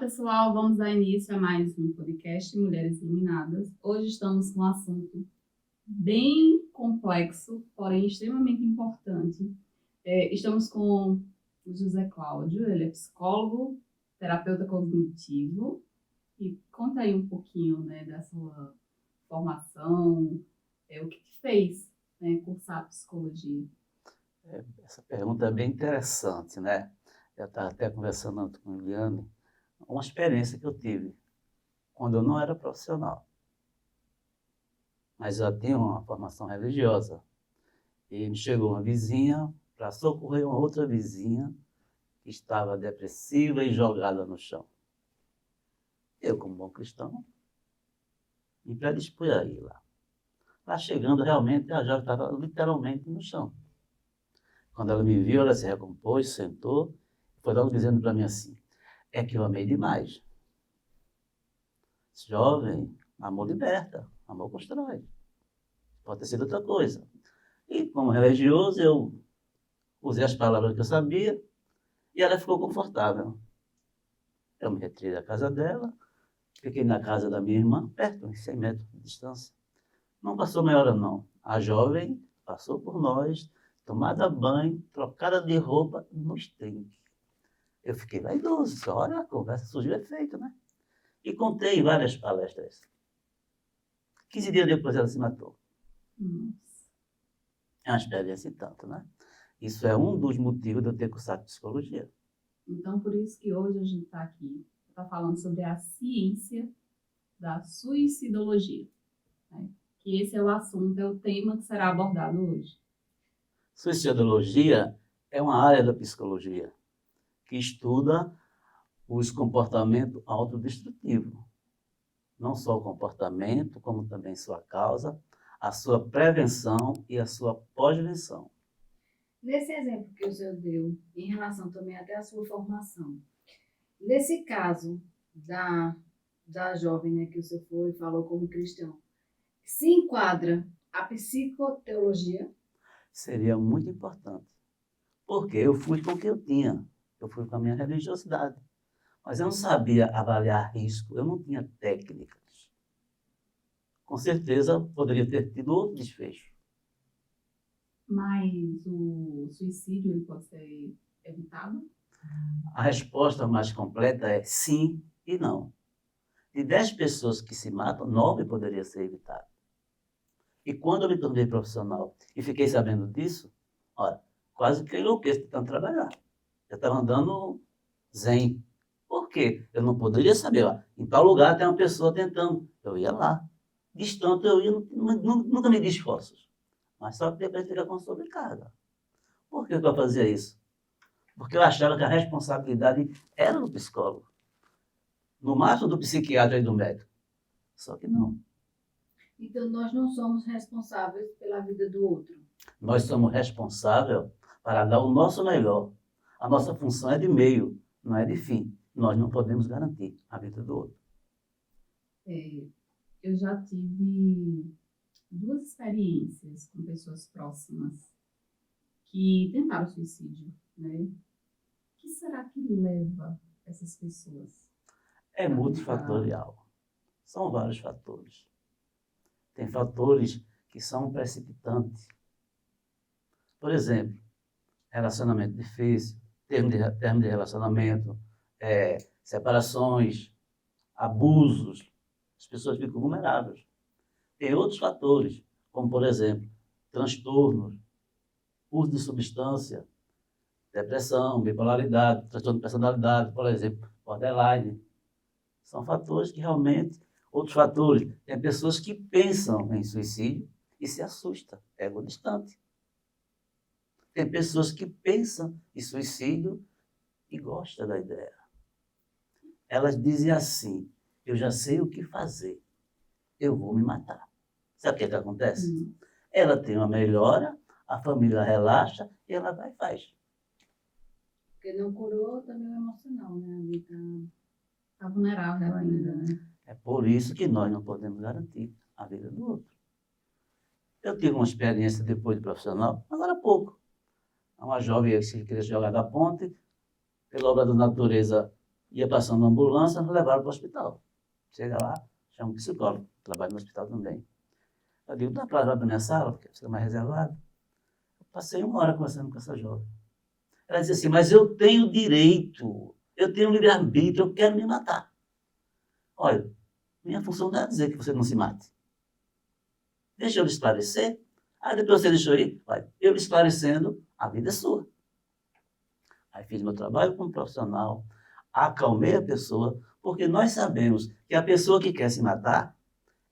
pessoal, vamos dar início a mais um podcast Mulheres Iluminadas. Hoje estamos com um assunto bem complexo, porém extremamente importante. Estamos com o José Cláudio, ele é psicólogo, terapeuta cognitivo, e conta aí um pouquinho, né, da sua formação, o que te fez, né, cursar psicologia. Essa pergunta é bem interessante, né? Eu estava até conversando antes com o Eliane, uma experiência que eu tive quando eu não era profissional, mas eu tinha uma formação religiosa. E me chegou uma vizinha para socorrer uma outra vizinha que estava depressiva e jogada no chão. Eu, como bom cristão, me predispus a ir lá. Lá chegando, realmente, a jovem estava literalmente no chão. Quando ela me viu, ela se recompôs, sentou, foi logo dizendo para mim assim: é que eu amei demais. Jovem, amor liberta, amor constrói. Pode ter sido outra coisa. E como religioso, eu usei as palavras que eu sabia e ela ficou confortável. Eu me retirei da casa dela, fiquei na casa da minha irmã, perto, uns 100 metros de distância. Não passou meia hora, não. A jovem passou por nós, tomada banho, trocada de roupa, nos trinques. Eu fiquei vaidoso, disse, olha, a conversa surgiu efeito, né? E contei em várias palestras. 15 dias depois ela se matou. Nossa. É uma experiência e tanto, né? Isso é um dos motivos de eu ter cursado psicologia. Então, por isso que hoje a gente está aqui, está falando sobre a ciência da suicidologia, né? Que esse é o assunto, é o tema que será abordado hoje. Suicidologia é uma área da psicologia que estuda os comportamentos autodestrutivos. Não só o comportamento, como também sua causa, a sua prevenção e a sua pós-venção. Nesse exemplo que o senhor deu, em relação também até à sua formação, nesse caso da jovem, né, que o senhor foi e falou como cristão, se enquadra a psicoteologia? Seria muito importante. Porque eu fui com o que eu tinha. Eu fui com a minha religiosidade. Mas eu não sabia avaliar risco, eu não tinha técnicas. Com certeza poderia ter tido outro desfecho. Mas o suicídio ele pode ser evitado? A resposta mais completa é sim e não. De 10 pessoas que se matam, 9 poderiam ser evitadas. E quando eu me tornei profissional e fiquei sabendo disso, olha, quase que eu enlouqueço de tanto trabalhar. Eu estava andando zen. Por quê? Eu não poderia saber, ó, em tal lugar tem uma pessoa tentando. Eu ia lá. Distante eu ia, nunca me di esforços. Mas só que depois fica com sobrecarga. Por que eu fazia isso? Porque eu achava que a responsabilidade era do psicólogo. No máximo do psiquiatra e do médico. Só que não. Então, nós não somos responsáveis pela vida do outro. Nós somos responsáveis para dar o nosso melhor. A nossa função é de meio, não é de fim. Nós não podemos garantir a vida do outro. Eu já tive 2 experiências com pessoas próximas que tentaram suicídio, né? O que será que leva essas pessoas? É multifatorial. São vários fatores. Tem fatores que são precipitantes. Por exemplo, relacionamento difícil, termo de relacionamento, separações, abusos. As pessoas ficam vulneráveis. Tem outros fatores, como, por exemplo, transtornos, uso de substância, depressão, bipolaridade, transtorno de personalidade, por exemplo, borderline. São fatores que realmente... Outros fatores, tem pessoas que pensam em suicídio e se assustam, ego distante. Tem pessoas que pensam em suicídio e gostam da ideia. Elas dizem assim, eu já sei o que fazer, eu vou me matar. Sabe o que acontece? Ela tem uma melhora, a família relaxa e ela vai e faz. Porque não curou também o emocional, né? A vida Está vulnerável ainda, né? É por isso que nós não podemos garantir a vida do outro. Eu tive uma experiência depois de profissional, agora há pouco. Uma jovem que queria se jogar da ponte, pela obra da natureza, Ia passando uma ambulância, nos levaram para o hospital. Chega lá, chama um psicólogo, trabalha no hospital também. Eu digo, dá para levar para minha sala, porque você é mais reservado. Eu passei 1 hora conversando com essa jovem. Ela disse assim, mas eu tenho direito, eu tenho livre-arbítrio, eu quero me matar. Olha, minha função não é dizer que você não se mate. Deixa eu lhe esclarecer. Aí depois você deixou ir, vai. Eu lhe esclarecendo, a vida é sua. Aí fiz meu trabalho como profissional, acalmei a pessoa, porque nós sabemos que a pessoa que quer se matar,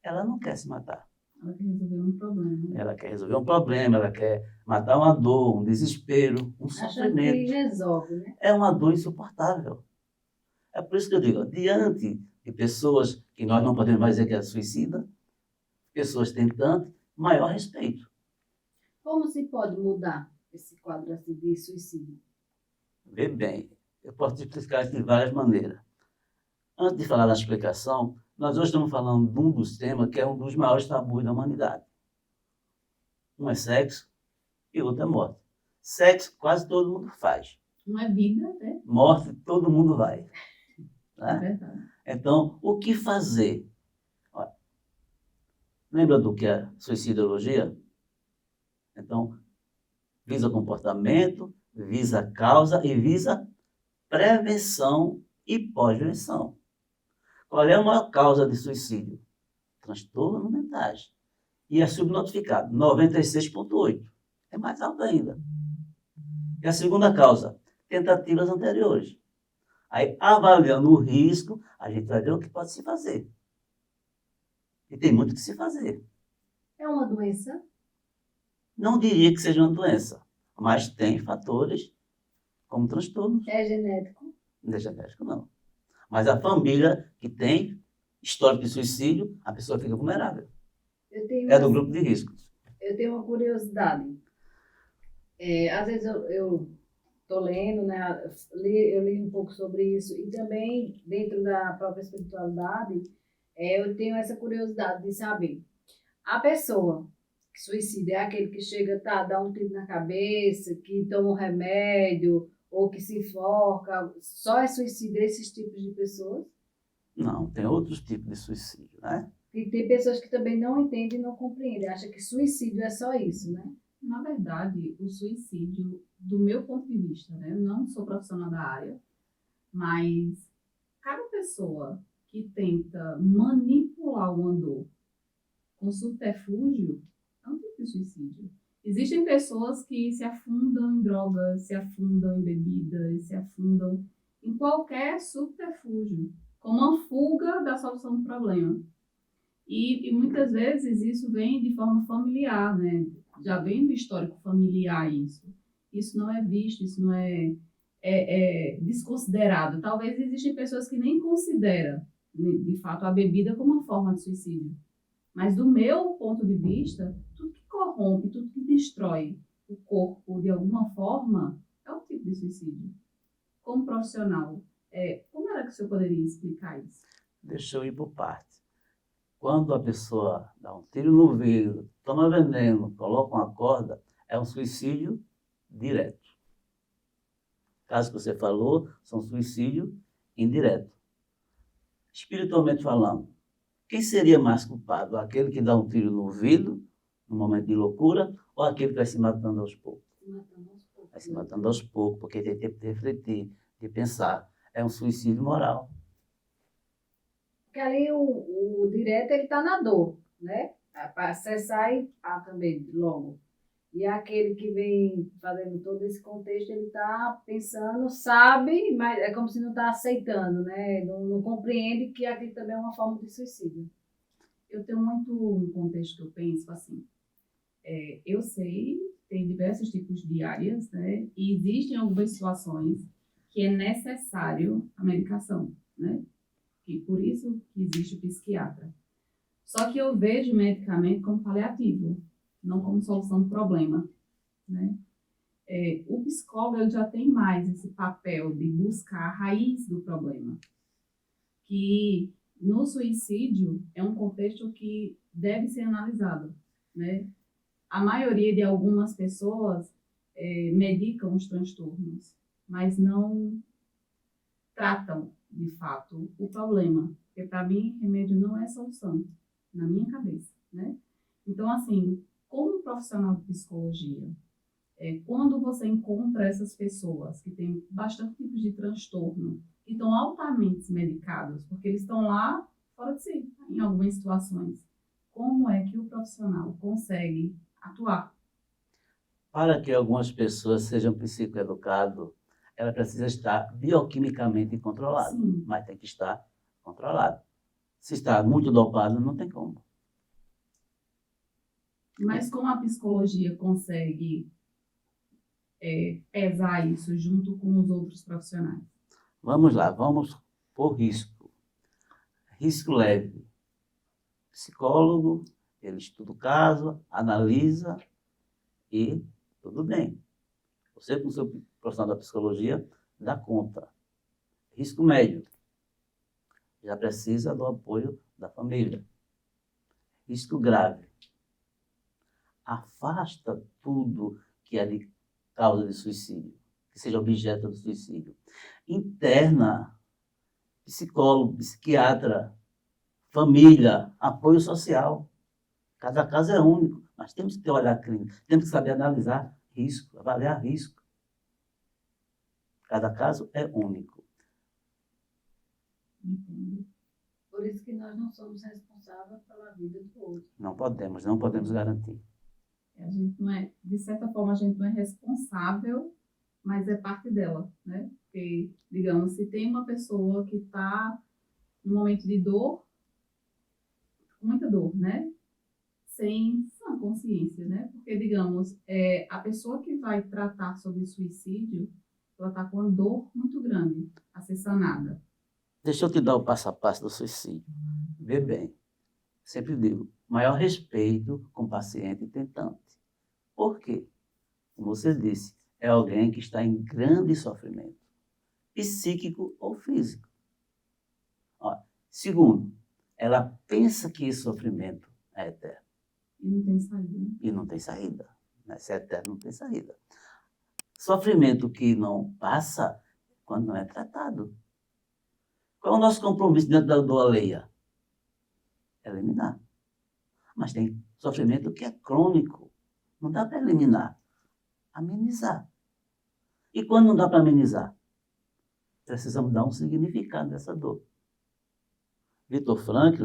ela não quer se matar. Ela quer resolver um problema. Ela quer resolver um problema, ela quer matar uma dor, um desespero, um Achando que sofrimento. resolve, né? É uma dor insuportável. É por isso que eu digo, diante de pessoas que nós não podemos mais dizer que é suicida, pessoas tentantes, maior respeito. Como se pode mudar esse quadro assim de suicídio? Vê bem, eu posso te explicar isso de várias maneiras. Antes de falar da explicação, nós hoje estamos falando de um dos temas que é um dos maiores tabus da humanidade. Um é sexo e outro é morte. Sexo quase todo mundo faz. Não é vida, né? Morte todo mundo vai. É Né? verdade. Então, o que fazer? Olha, lembra do que é suicidologia? Então, visa comportamento, visa causa e visa prevenção e pós-venção. Qual é a maior causa de suicídio? Transtornos mentais. E é subnotificado, 96,8. É mais alto ainda. E a segunda causa, tentativas anteriores. Aí, avaliando o risco, a gente vai ver o que pode se fazer. E tem muito que se fazer. É uma doença? Não diria que seja uma doença, mas tem fatores como transtornos. É genético? Não é genético, não. Mas a família que tem histórico de suicídio, a pessoa fica vulnerável. É do grupo de risco. Eu tenho uma curiosidade. Às vezes eu estou lendo, né? Eu li um pouco sobre isso e também dentro da própria espiritualidade, eu tenho essa curiosidade de saber. A pessoa que suicida é aquele que chega, dá um tiro na cabeça, que toma um remédio ou que se enforca. Só é suicídio esses tipos de pessoas? Não, tem outros tipos de suicídio, né? E tem pessoas que também não entendem e não compreendem, acham que suicídio é só isso, né? Na verdade, o suicídio, do meu ponto de vista, né? Eu não sou profissional da área, mas cada pessoa que tenta manipular o andor com subterfúgio é um tipo de suicídio. Existem pessoas que se afundam em drogas, se afundam em bebidas, se afundam em qualquer subterfúgio, como uma fuga da solução do problema. E muitas vezes isso vem de forma familiar, né? Já vem do histórico familiar isso. Isso não é visto, isso não é desconsiderado. Talvez existem pessoas que nem consideram, de fato, a bebida como uma forma de suicídio. Mas do meu ponto de vista, tudo que corrompe, tudo que destrói o corpo de alguma forma é um tipo de suicídio. Como profissional, como era que o senhor poderia explicar isso? Deixa eu ir por partes. Quando a pessoa dá um tiro no vidro, toma veneno, coloca uma corda, é um suicídio direto. Caso que você falou, são suicídio indireto. Espiritualmente falando, quem seria mais culpado? Aquele que dá um tiro no vidro, no momento de loucura, ou aquele que vai se matando aos poucos? Vai se matando aos poucos, porque tem tempo de refletir, de pensar. É um suicídio moral. Porque ali o direto, ele está na dor, né? Para acessar e também logo. E aquele que vem fazendo todo esse contexto, ele está pensando, sabe, mas é como se não está aceitando, né? Não compreende que aquilo também é uma forma de suicídio. Eu tenho muito um contexto que eu penso assim. Eu sei, tem diversos tipos de áreas, né? E existem algumas situações que é necessário a medicação, né? E por isso que existe o psiquiatra. Só que eu vejo o medicamento como paliativo, não como solução do problema, né? O psicólogo ele já tem mais esse papel de buscar a raiz do problema, que no suicídio é um contexto que deve ser analisado, né? A maioria de algumas pessoas medicam os transtornos, mas não tratam de fato, o problema. Porque, para mim, remédio não é solução, na minha cabeça, né? Então, assim, como profissional de psicologia, quando você encontra essas pessoas que têm bastante tipos de transtorno, que estão altamente medicados, porque eles estão lá fora de si, em algumas situações, como é que o profissional consegue atuar? Para que algumas pessoas sejam psicoeducadas, ela precisa estar bioquimicamente controlada, Sim, mas tem que estar controlada. Se está muito dopado, não tem como. mas como a psicologia consegue pesar isso junto com os outros profissionais? Vamos lá, vamos por risco. Risco leve. Psicólogo, ele estuda o caso, analisa e tudo bem. Você, com o seu profissional da psicologia, dá conta. Risco médio. Já precisa do apoio da família. Risco grave. Afasta tudo que é de causa de suicídio, que seja objeto do suicídio. Interna, psicólogo, psiquiatra, família, apoio social. Cada caso é único, mas temos que ter olhar clínico, temos que saber analisar risco, avaliar risco. Cada caso é único. Entende? Por isso que nós não somos responsáveis pela vida do outro. Não podemos garantir. A gente não é, de certa forma, a gente não é responsável, mas é parte dela, né? Porque, digamos, se tem uma pessoa que está num momento de dor, com muita dor, né? Sem sã consciência, né? Porque, digamos, a pessoa que vai tratar sobre suicídio, ela está com uma dor muito grande a ser sanada. Deixa eu te dar o passo a passo do suicídio. Vê bem, sempre digo, maior respeito com o paciente tentante. Por quê? Como você disse, é alguém que está em grande sofrimento, psíquico ou físico. Ó, segundo, ela pensa que esse sofrimento é eterno. E não tem saída, né? E não tem saída. Né? Se é eterno, não tem saída. Sofrimento que não passa quando não é tratado. Qual é o nosso compromisso dentro da dor alheia? Eliminar. Mas tem sofrimento que é crônico. Não dá para eliminar. Amenizar. E quando não dá para amenizar? Precisamos dar um significado nessa dor. Viktor Frankl,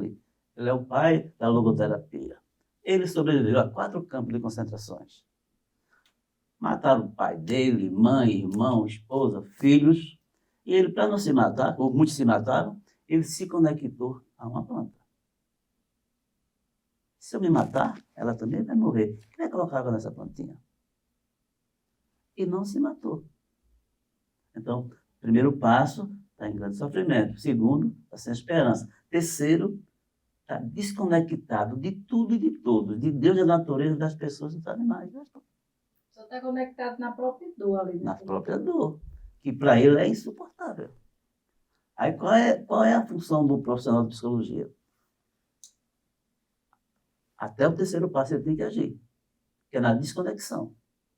ele é o pai da logoterapia. Ele sobreviveu a 4 campos de concentrações. Mataram o pai dele, mãe, irmão, esposa, filhos. E ele, para não se matar, ou muitos se mataram, ele se conectou a uma planta. Se eu me matar, ela também vai morrer. Quem vai colocar água nessa plantinha? E não se matou. Então, primeiro passo, está em grande sofrimento. Segundo, está sem esperança. Terceiro, está desconectado de tudo e de todos, de Deus, da natureza, das pessoas e dos animais. Só está conectado na própria dor ali. Na própria dor, que para ele é insuportável. Aí qual é a função do profissional de psicologia? Até o terceiro passo ele tem que agir, que é na desconexão.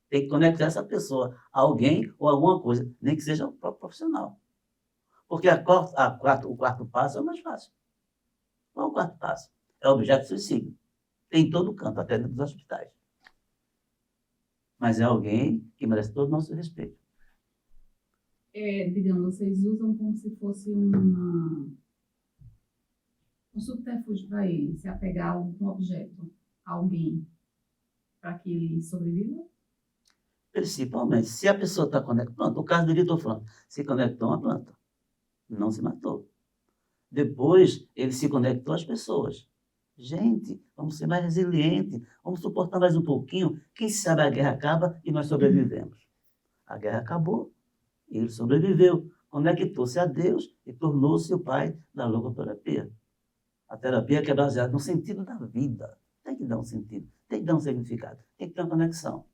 Tem que conectar essa pessoa a alguém ou alguma coisa, nem que seja o próprio profissional. Porque o quarto passo é o mais fácil. Qual é o quarto passo? É o objeto de suicídio. Tem em todo canto, até dentro dos hospitais. Mas é alguém que merece todo o nosso respeito. Digamos, vocês usam como se fosse um subterfúgio para ele, se apegar a algum objeto, a alguém, para que ele sobreviva? Principalmente, se a pessoa está conectada. Pronto, o caso do Vitor Franco, se conectou a uma planta, não se matou. Depois, ele se conectou às pessoas. Gente, vamos ser mais resilientes, vamos suportar mais um pouquinho. Quem sabe a guerra acaba e nós sobrevivemos. A guerra acabou, ele sobreviveu, conectou-se a Deus e tornou-se o pai da logoterapia. A terapia que é baseada no sentido da vida. Tem que dar um sentido, tem que dar um significado, tem que ter uma conexão.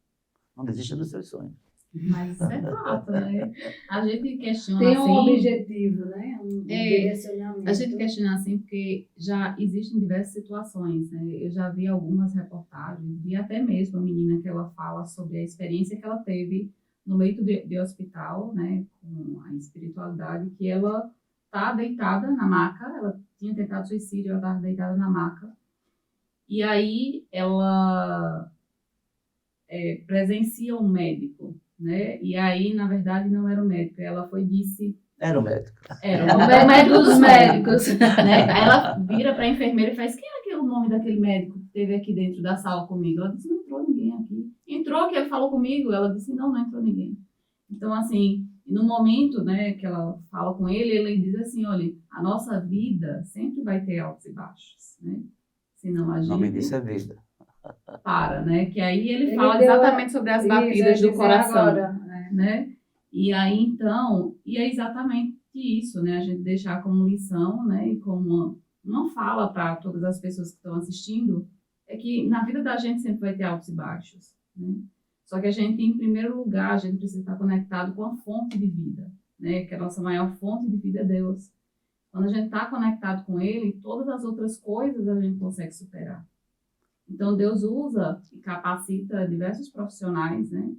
Não desista dos seus sonhos. Mas isso é fato, né? A gente questiona Tem um assim... objetivo, né? Um direcionamento. A gente questiona assim porque já existem diversas situações, né? Eu já vi algumas reportagens, vi até mesmo a menina que ela fala sobre a experiência que ela teve no leito de hospital, né? Com a espiritualidade, que ela está deitada na maca, ela tinha tentado suicídio, ela estava deitada na maca. E aí ela presencia um médico, né? E aí, na verdade, não era o médico. Ela foi e disse... Era o médico. Era O médico dos médicos. Né? Aí ela vira para a enfermeira e faz: quem é o nome daquele médico que esteve aqui dentro da sala comigo? Ela disse: não entrou ninguém aqui. Entrou, que ele falou comigo. Ela disse: não entrou ninguém. Então, assim, no momento, né, que ela fala com ele diz assim: olha, a nossa vida sempre vai ter altos e baixos, né? Senão a O nome gente disso é vida. para, né? Que aí ele Ele fala deu exatamente sobre as batidas do coração, agora, né? E aí, então, e é exatamente isso, né? A gente deixar como lição, né? E como uma fala para todas as pessoas que estão assistindo, é que na vida da gente sempre vai ter altos e baixos, né? Só que a gente, em primeiro lugar, a gente precisa estar conectado com a fonte de vida, né? Que a nossa maior fonte de vida é Deus. Quando a gente está conectado com Ele, todas as outras coisas a gente consegue superar. Então, Deus usa e capacita diversos profissionais, né?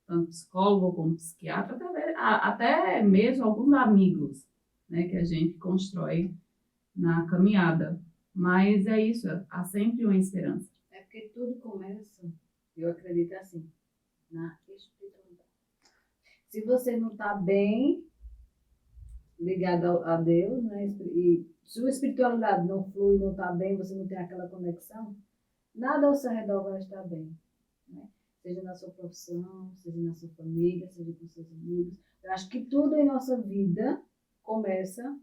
Tanto psicólogo como psiquiatra, até mesmo alguns amigos, né, que a gente constrói na caminhada. Mas é isso, há sempre uma esperança. É porque tudo começa, eu acredito assim, na espiritualidade. Se você não está bem ligado a Deus, né, e sua espiritualidade não flui, não está bem, você não tem aquela conexão, nada ao seu redor vai estar bem, né? Seja na sua profissão, seja na sua família, seja com seus amigos. Eu acho que tudo em nossa vida começa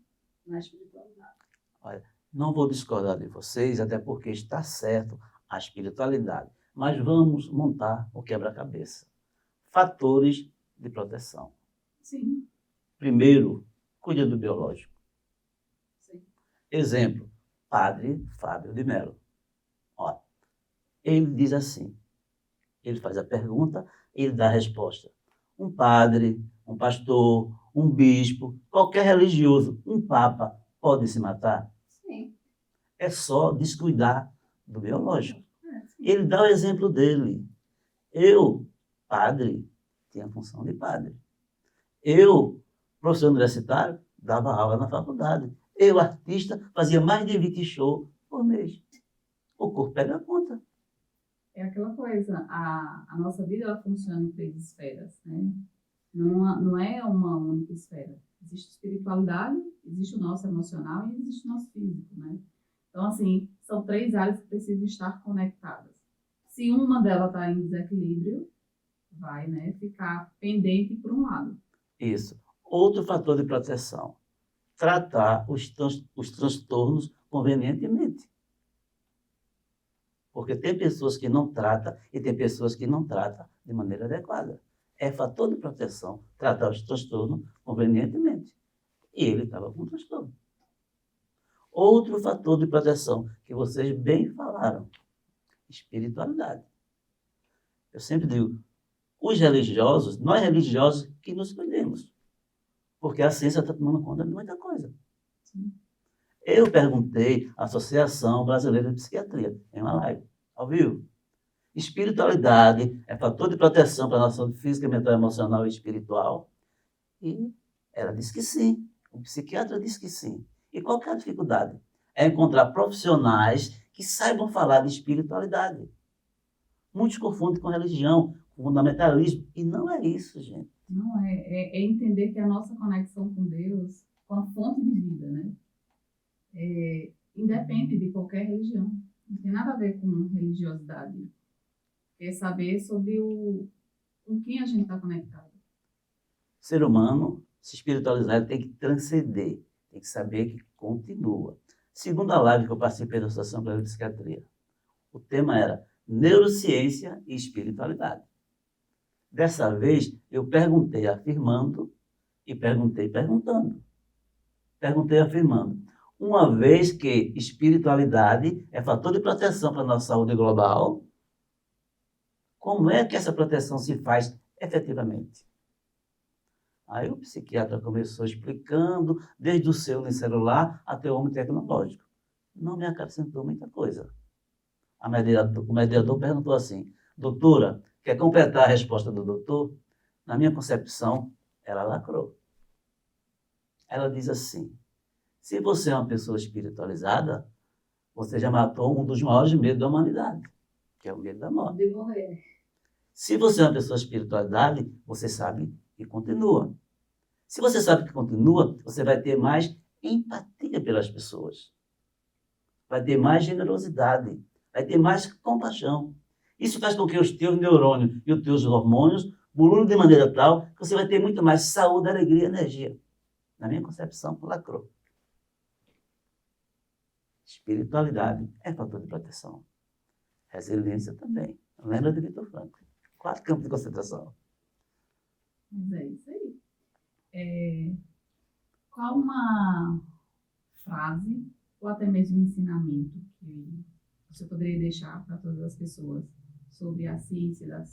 na espiritualidade. Olha, não vou discordar de vocês, até porque está certo a espiritualidade. Mas vamos montar o quebra-cabeça. Fatores de proteção. Sim. Primeiro, cuida do biológico. Sim. Exemplo, Padre Fábio de Mello. Olha, ele diz assim, ele faz a pergunta, ele dá a resposta. Um padre, um pastor, um bispo, qualquer religioso, um papa, pode se matar? Sim. É só descuidar do biológico. Sim. Ele dá o exemplo dele. Eu, padre, tinha a função de padre. Eu, professor universitário, dava aula na faculdade. Eu, artista, fazia mais de 20 shows por mês. O corpo pega a conta. É aquela coisa, a nossa vida ela funciona em 3 esferas, né? Não é uma única esfera. Existe espiritualidade, existe o nosso emocional e existe o nosso físico, né? Então, assim, são 3 áreas que precisam estar conectadas. Se uma delas está em desequilíbrio, vai, né, ficar pendente por um lado. Isso. Outro fator de proteção. Tratar os transtornos convenientemente. Porque tem pessoas que não tratam e tem pessoas que não tratam de maneira adequada. É fator de proteção tratar os transtornos convenientemente. E ele estava com transtorno. Outro fator de proteção que vocês bem falaram, espiritualidade. Eu sempre digo, os religiosos, nós religiosos que nos cuidemos. Porque a ciência está tomando conta de muita coisa. Sim. Eu perguntei à Associação Brasileira de Psiquiatria, em uma live, ao vivo. Espiritualidade é fator de proteção para a nossa saúde física, mental, emocional e espiritual? E ela disse que sim. O psiquiatra disse que sim. E qual que é a dificuldade? É encontrar profissionais que saibam falar de espiritualidade. Muitos confundem com religião, com fundamentalismo. E não é isso, gente. Não, é entender que a nossa conexão com Deus, com a fonte de vida, né? Independe de qualquer religião. Não tem nada a ver com religiosidade. É saber sobre com quem a gente está conectado. O ser humano, se espiritualizar, ele tem que transcender. Tem que saber que continua. Segunda live que eu participei da Associação Brasileira de Psiquiatria. O tema era neurociência e espiritualidade. Dessa vez, eu perguntei afirmando e perguntei perguntando. Perguntei afirmando. Uma vez que espiritualidade é fator de proteção para a nossa saúde global, como é que essa proteção se faz efetivamente? Aí o psiquiatra começou explicando, desde o seu celular até o homem tecnológico. Não me acrescentou muita coisa. O mediador perguntou assim, doutora, quer completar a resposta do doutor? Na minha concepção, ela lacrou. ela diz assim: se você é uma pessoa espiritualizada, você já matou um dos maiores medos da humanidade, que é o medo da morte. De morrer. Se você é uma pessoa espiritualidade, você sabe que continua. Se você sabe que continua, você vai ter mais empatia pelas pessoas. Vai ter mais generosidade. Vai ter mais compaixão. Isso faz com que os teus neurônios e os teus hormônios pululem de maneira tal que você vai ter muito mais saúde, alegria e energia. Na minha concepção, lacrou. Espiritualidade é fator de proteção. Resiliência também. Lembra de Viktor Frankl? 4 campos de concentração. Mas é isso aí. Qual uma frase ou até mesmo ensinamento que você poderia deixar para todas as pessoas sobre a ciência da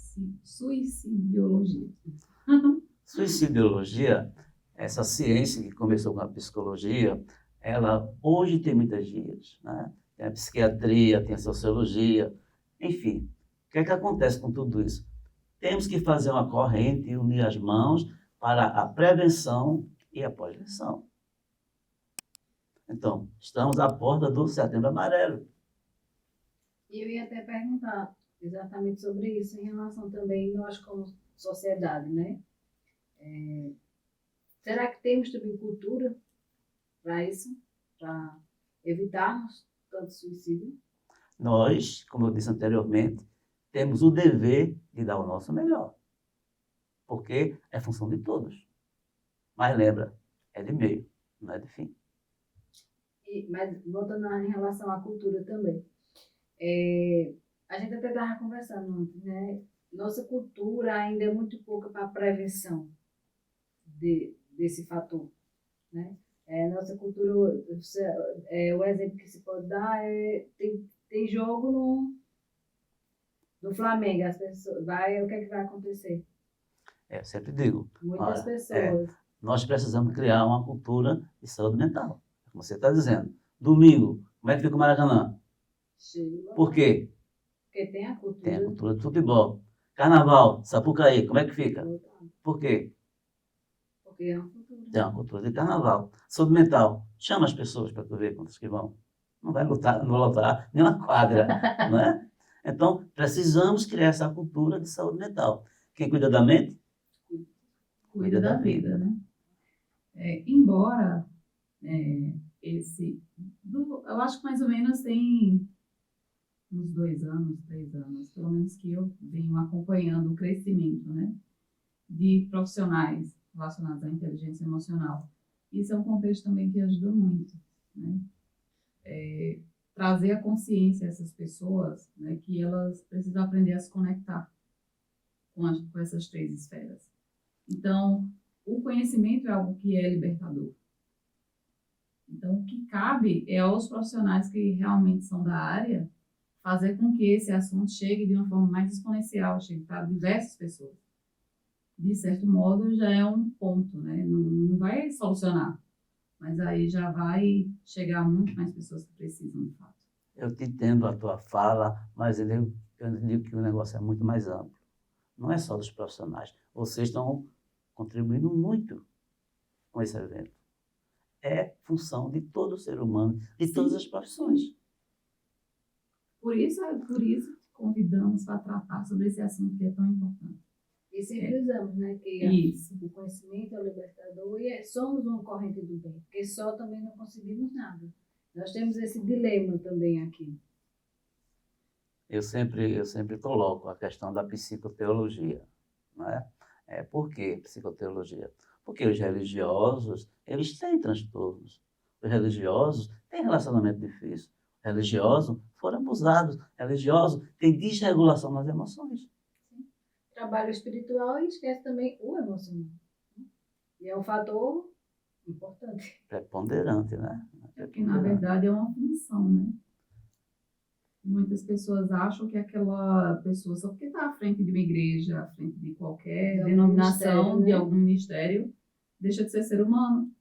suicidologia? Suicidologia, essa ciência que começou com a psicologia, ela hoje tem muitas vias, né? Tem a psiquiatria, tem a sociologia, enfim. O que é que acontece com tudo isso? Temos que fazer uma corrente e unir as mãos para a prevenção e a pós-venção. Então, estamos à porta do Setembro Amarelo. E eu ia até perguntar exatamente sobre isso em relação também, nós como sociedade, né? Será que temos também cultura para isso? Para evitarmos tanto suicídio? Nós, como eu disse anteriormente, temos o dever de dar o nosso melhor. Porque é função de todos. Mas lembra, é de meio, não é de fim. Mas voltando em relação à cultura também. A gente até estava conversando antes, né? Nossa cultura ainda é muito pouca para a prevenção desse fator, né? Nossa cultura, o exemplo que se pode dar tem jogo no Flamengo, as pessoas, o que é que vai acontecer? Eu sempre digo, Muitas olha, pessoas. nós precisamos criar uma cultura de saúde mental. Como você está dizendo. Domingo, como é que fica o Maracanã? Cheio. Por quê? Porque tem a cultura. Tem a cultura de futebol. Carnaval, Sapucaí, como é que fica? Por quê? Porque é uma cultura. Tem uma cultura de carnaval. Saúde mental, chama as pessoas para tu ver quantas que vão. Não vai lutar, não vai lotar nenhuma quadra, não é? Então, precisamos criar essa cultura de saúde mental. Quem cuida da mente? Cuida da vida, né? Embora eu acho que mais ou menos tem uns 2 anos, 3 anos, pelo menos que eu venho acompanhando o crescimento, né, de profissionais relacionados à inteligência emocional. Isso é um contexto também que ajuda muito, né? Trazer a consciência a essas pessoas, né, que elas precisam aprender a se conectar com essas 3 esferas. Então, o conhecimento é algo que é libertador. Então, o que cabe é aos profissionais que realmente são da área fazer com que esse assunto chegue de uma forma mais exponencial, chegue para diversas pessoas. De certo modo, já é um ponto, né? Não vai solucionar, mas aí já vai chegar a muito mais pessoas que precisam, de fato. Eu te entendo a tua fala, mas eu digo que o negócio é muito mais amplo. Não é só dos profissionais. Vocês estão contribuindo muito com esse evento. É função de todo ser humano, de todas as profissões. Por isso convidamos para tratar sobre esse assunto que é tão importante. E sempre usamos, né? Que o conhecimento é o libertador e somos uma corrente do bem, porque só também não conseguimos nada. Nós temos esse dilema também aqui. Eu sempre coloco a questão da psicoteologia, não é? Por que psicoteologia? Porque os religiosos, eles têm transtornos. Os religiosos têm relacionamento difícil. Os religiosos foram abusados. Os religiosos têm desregulação nas emoções. Sim. Trabalho espiritual e esquece também o emocional. E é um fator importante. Preponderante, né? Porque, na verdade, é uma função, né? Muitas pessoas acham que aquela pessoa, só porque está à frente de uma igreja, à frente de qualquer denominação, de algum ministério, deixa de ser ser humano.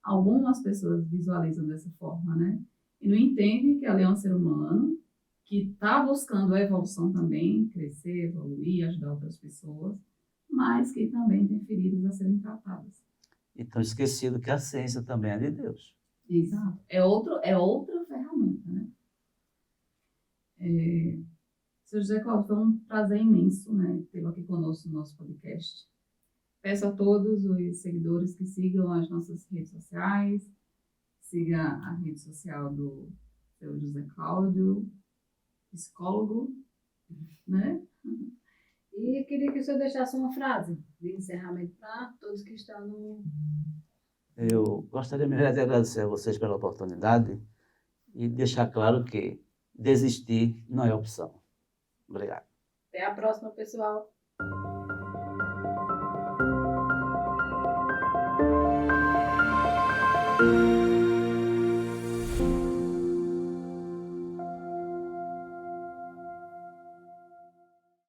Algumas pessoas visualizam dessa forma, né? E não entendem que ela é um ser humano, que está buscando a evolução também, crescer, evoluir, ajudar outras pessoas, mas que também tem feridas a serem tratadas. e estão esquecidos que a ciência também é de Deus. Exato. É outra ferramenta, né? Seu José Cláudio, foi um prazer imenso, né, tê-lo aqui conosco no nosso podcast. Peço a todos os seguidores que sigam as nossas redes sociais, siga a rede social do seu José Cláudio, psicólogo, né? E queria que o senhor deixasse uma frase de encerramento para todos que estão no... Eu gostaria mesmo de agradecer a vocês pela oportunidade e deixar claro que desistir não é opção. Obrigado. Até a próxima, pessoal.